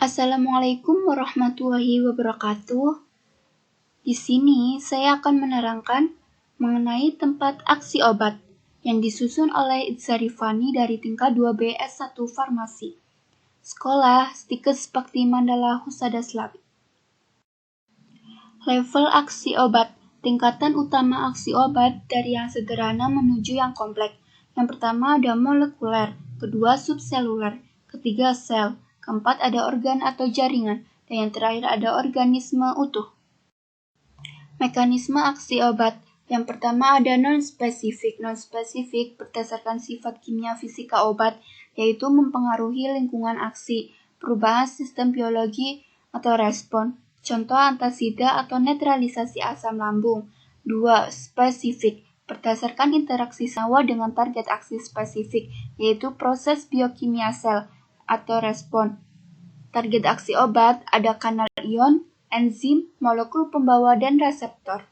Assalamualaikum warahmatullahi wabarakatuh. Di sini saya akan menerangkan mengenai tempat aksi obat yang disusun oleh Itzarifani dari tingkat 2B S1 Farmasi. Sekolah Stikes Bakti Mandala Husada Slavi. Level aksi obat. Tingkatan utama aksi obat dari yang sederhana menuju yang kompleks. Yang pertama ada molekuler, kedua subseluler, ketiga sel, keempat ada organ atau jaringan, dan yang terakhir ada organisme utuh. Mekanisme aksi obat. Yang pertama ada non-spesifik. Non-spesifik berdasarkan sifat kimia fisika obat, yaitu mempengaruhi lingkungan aksi, perubahan sistem biologi atau respon. Contoh antasida atau netralisasi asam lambung. 2. Spesifik. Berdasarkan interaksi senyawa dengan target aksi spesifik, yaitu proses biokimia sel atau respon. Target aksi obat ada kanal ion, enzim, molekul pembawa, dan reseptor.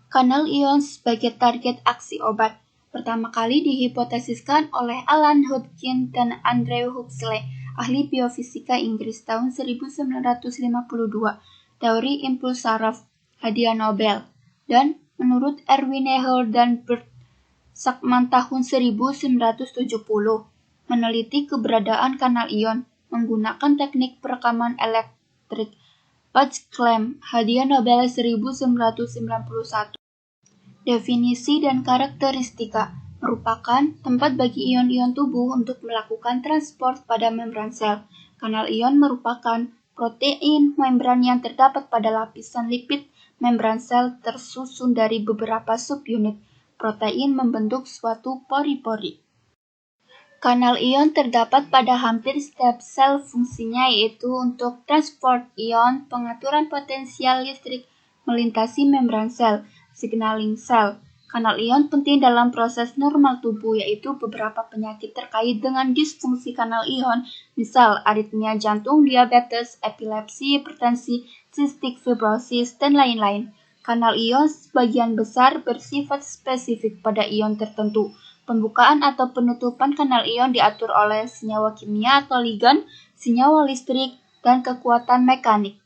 Kanal ion sebagai target aksi obat pertama kali dihipotesiskan oleh Alan Hodgkin dan Andrew Huxley, ahli biofisika Inggris tahun 1952, teori impuls saraf, hadiah Nobel, dan menurut Erwin Nagel dan Bert Sakmann tahun 1970, meneliti keberadaan kanal ion menggunakan teknik perekaman elektrik. Patch Clamp, hadiah Nobel 1991. Definisi dan karakteristika merupakan tempat bagi ion-ion tubuh untuk melakukan transport pada membran sel. Kanal ion merupakan protein membran yang terdapat pada lapisan lipid membran sel tersusun dari beberapa subunit protein membentuk suatu pori-pori. Kanal ion terdapat pada hampir setiap sel, fungsinya yaitu untuk transport ion, pengaturan potensial listrik melintasi membran sel, signaling sel. Kanal ion penting dalam proses normal tubuh, yaitu beberapa penyakit terkait dengan disfungsi kanal ion, misal aritmia jantung, diabetes, epilepsi, hipertensi, cystic fibrosis, dan lain-lain. Kanal ion sebagian besar bersifat spesifik pada ion tertentu. Pembukaan atau penutupan kanal ion diatur oleh senyawa kimia atau ligan, senyawa listrik, dan kekuatan mekanik.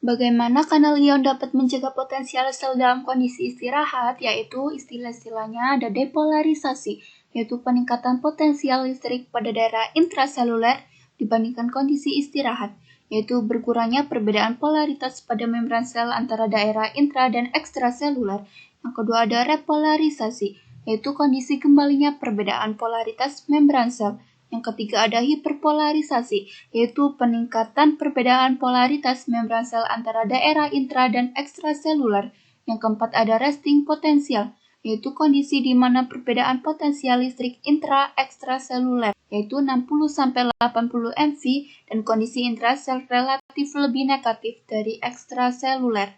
Bagaimana kanal ion dapat menjaga potensial sel dalam kondisi istirahat, yaitu istilah-istilahnya ada depolarisasi, yaitu peningkatan potensial listrik pada daerah intraseluler dibandingkan kondisi istirahat, yaitu berkurangnya perbedaan polaritas pada membran sel antara daerah intra dan ekstraseluler. Yang kedua ada repolarisasi, yaitu kondisi kembalinya perbedaan polaritas membran sel. Yang ketiga ada hiperpolarisasi, yaitu peningkatan perbedaan polaritas membran sel antara daerah intra dan ekstraseluler. Yang keempat ada resting potensial, yaitu kondisi di mana perbedaan potensial listrik intra-ekstraseluler, yaitu 60-80 MV, dan kondisi intrasel relatif lebih negatif dari ekstraseluler.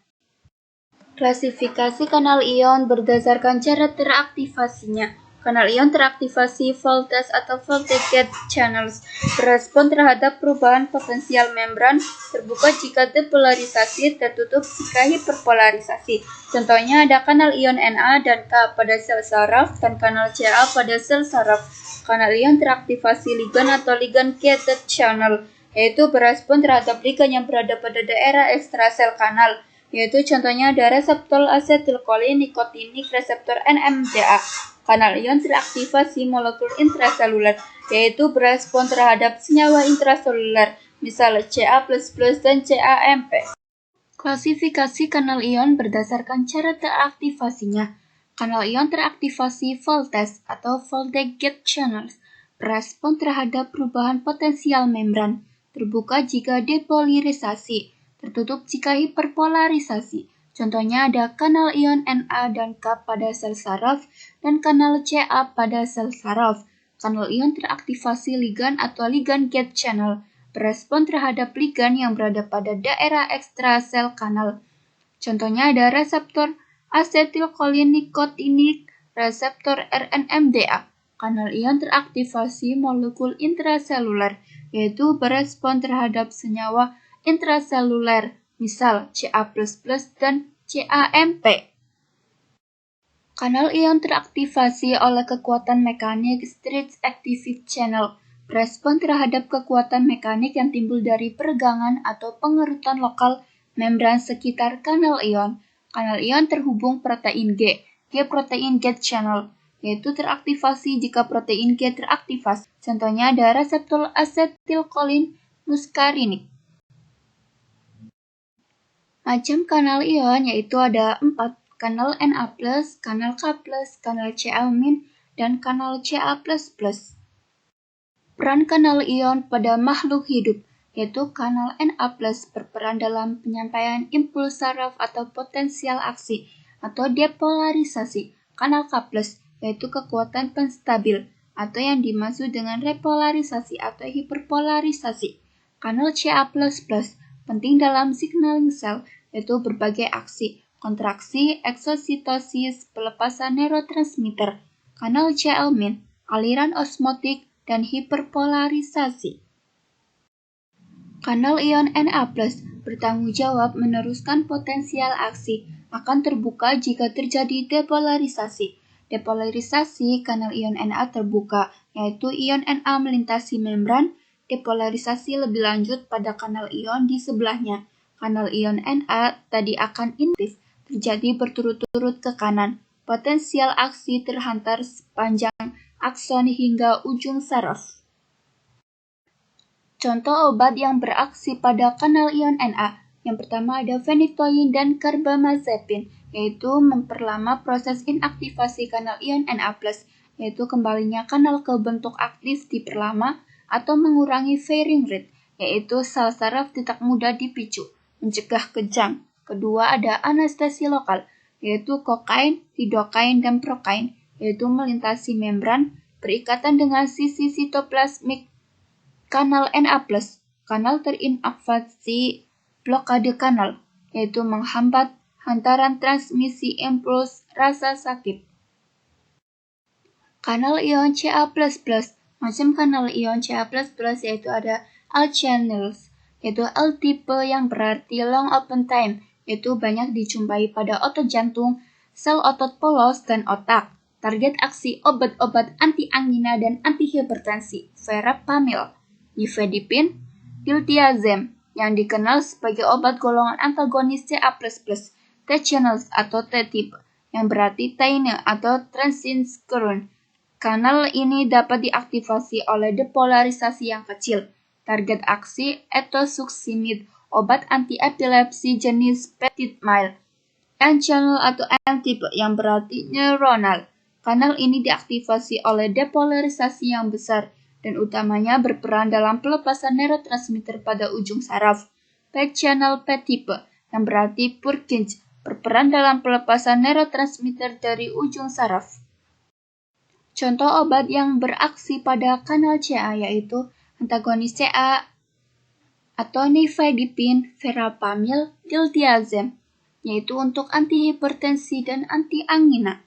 Klasifikasi kanal ion berdasarkan cara teraktivasinya. Kanal ion teraktivasi voltage atau voltage gate channels berespon terhadap perubahan potensial membran, terbuka jika depolarisasi, tertutup jika hiperpolarisasi. Contohnya ada kanal ion Na dan K pada sel saraf dan kanal Ca pada sel saraf. Kanal ion teraktivasi ligan atau ligan gated channel, yaitu berespon terhadap ligan yang berada pada daerah ekstrasel kanal, yaitu contohnya ada reseptor asetilkolin nikotinik, reseptor NMDA. Kanal ion teraktivasi molekul intraseluler, yaitu berespon terhadap senyawa intraseluler, misal Ca++ dan CAMP. Klasifikasi kanal ion berdasarkan cara teraktivasinya. Kanal ion teraktivasi voltage atau voltage gate channels berespon terhadap perubahan potensial membran, terbuka jika depolarisasi, tertutup jika hiperpolarisasi. Contohnya ada kanal ion Na dan K pada sel saraf dan kanal Ca pada sel saraf. Kanal ion teraktivasi ligan atau ligan gate channel berespon terhadap ligan yang berada pada daerah ekstrasel kanal. Contohnya ada reseptor asetilkolin nikotinik, reseptor RNMDA. Kanal ion teraktivasi molekul intraseluler, yaitu berespon terhadap senyawa intraseluler, misal Ca++ dan CAMP. Kanal ion teraktivasi oleh kekuatan mekanik Stretch Activity Channel Respon terhadap kekuatan mekanik yang timbul dari peregangan atau pengerutan lokal membran sekitar kanal ion. Kanal ion terhubung protein G protein gate channel, yaitu teraktivasi jika protein G teraktivasi. Contohnya ada reseptor asetilkolin muskarinik. Macam kanal ion yaitu ada 4, kanal Na+, kanal K+, kanal Cl-, dan kanal Ca++. Peran kanal ion pada makhluk hidup, yaitu kanal Na+ berperan dalam penyampaian impuls saraf atau potensial aksi atau depolarisasi. Kanal K+, yaitu kekuatan penstabil atau yang dimaksud dengan repolarisasi atau hiperpolarisasi. Kanal Ca++ penting dalam signaling sel, yaitu berbagai aksi, kontraksi, eksositosis, pelepasan neurotransmitter. Kanal Cl-, aliran osmotik, dan hiperpolarisasi. Kanal ion Na+ bertanggung jawab meneruskan potensial aksi, akan terbuka jika terjadi depolarisasi. Depolarisasi kanal ion Na terbuka, yaitu ion Na melintasi membran. Depolarisasi lebih lanjut pada kanal ion di sebelahnya. Kanal ion Na tadi akan inaktif, terjadi berturut-turut ke kanan. Potensial aksi terhantar sepanjang akson hingga ujung saraf. Contoh obat yang beraksi pada kanal ion Na. Yang pertama ada phenytoin dan carbamazepin, yaitu memperlama proses inaktivasi kanal ion Na+, yaitu kembalinya kanal ke bentuk aktif diperlama, atau mengurangi firing rate, yaitu sel saraf tidak mudah dipicu, mencegah kejang. Kedua ada anestesi lokal, yaitu kokain, lidokain, dan prokain, yaitu melintasi membran, berikatan dengan sisi sitoplasmik kanal Na+, kanal terinaktivasi blokade kanal, yaitu menghambat hantaran transmisi impuls rasa sakit. Kanal ion Ca++, macam kanal ion Ca++ yaitu ada L channels, yaitu L tipe yang berarti long open time, yaitu banyak dijumpai pada otot jantung, sel otot polos, dan otak. Target aksi obat-obat anti-angina dan antihipertensi, verapamil, nifedipin, diltiazem, yang dikenal sebagai obat golongan antagonis Ca++, T-channels atau T-type, yang berarti taine atau transinskurun. Kanal ini dapat diaktifasi oleh depolarisasi yang kecil. Target aksi etosuximid, obat anti-epilepsi jenis peptide, N-channel atau N-type, yang berarti neuronal. Kanal ini diaktifasi oleh depolarisasi yang besar dan utamanya berperan dalam pelepasan neurotransmitter pada ujung saraf. P-channel P-type, yang berarti Purkinje, berperan dalam pelepasan neurotransmitter dari ujung saraf. Contoh obat yang beraksi pada kanal Ca yaitu antagonis Ca atau nifedipin, verapamil, diltiazem, yaitu untuk antihipertensi dan anti-angina.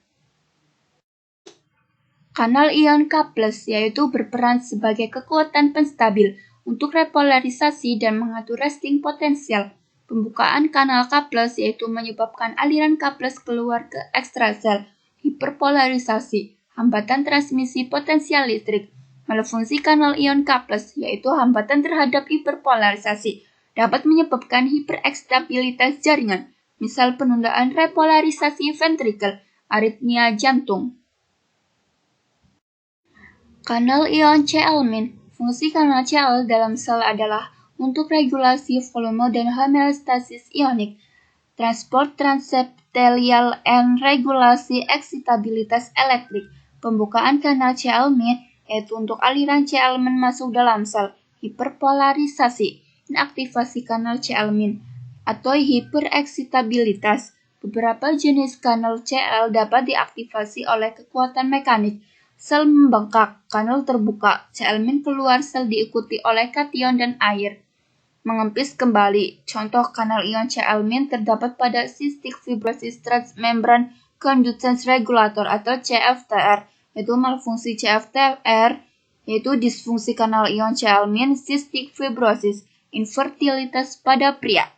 Kanal ion K+, yaitu berperan sebagai kekuatan penstabil untuk repolarisasi dan mengatur resting potensial. Pembukaan kanal K+, yaitu menyebabkan aliran K+ keluar ke ekstrasel, hiperpolarisasi, hambatan transmisi potensial listrik. Malefungsi kanal ion K+, yaitu hambatan terhadap hiperpolarisasi, dapat menyebabkan hiperekstabilitas jaringan, misal penundaan repolarisasi ventrikel, aritmia jantung. Kanal ion Cl-, fungsi kanal Cl dalam sel adalah untuk regulasi volume dan homeostasis ionik, transport transeptelial, dan regulasi eksitabilitas elektrik. Pembukaan kanal Cl-, yaitu untuk aliran Cl- masuk dalam sel, hiperpolarisasi, inaktivasi kanal Cl- atau hipereksitabilitas. Beberapa jenis kanal Cl dapat diaktifasi oleh kekuatan mekanik. Sel membengkak, kanal terbuka, Cl- keluar sel diikuti oleh kation dan air. Mengempis kembali, contoh kanal ion Cl- terdapat pada cystic fibrosis transmembran conductance regulator atau CFTR, yaitu malfungsi CFTR, yaitu disfungsi kanal ion Cl-, cystic fibrosis, infertilitas pada pria.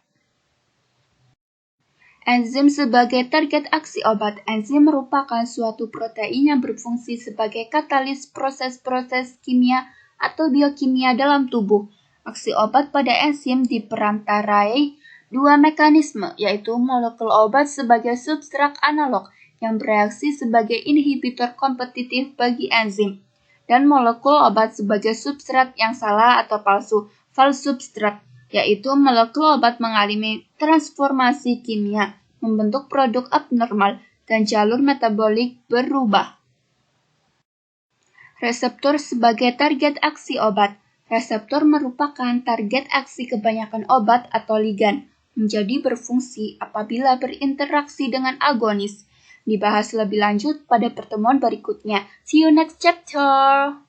Enzim sebagai target aksi obat. Enzim merupakan suatu protein yang berfungsi sebagai katalis proses-proses kimia atau biokimia dalam tubuh. Aksi obat pada enzim diperantarai dua mekanisme, yaitu molekul obat sebagai substrat analog yang bereaksi sebagai inhibitor kompetitif bagi enzim, dan molekul obat sebagai substrat yang salah atau palsu, false substrat, yaitu molekul obat mengalami transformasi kimia, membentuk produk abnormal, dan jalur metabolik berubah. Reseptor sebagai target aksi obat. Reseptor merupakan target aksi kebanyakan obat atau ligan, menjadi berfungsi apabila berinteraksi dengan agonis. Dibahas lebih lanjut pada pertemuan berikutnya. See you next chapter!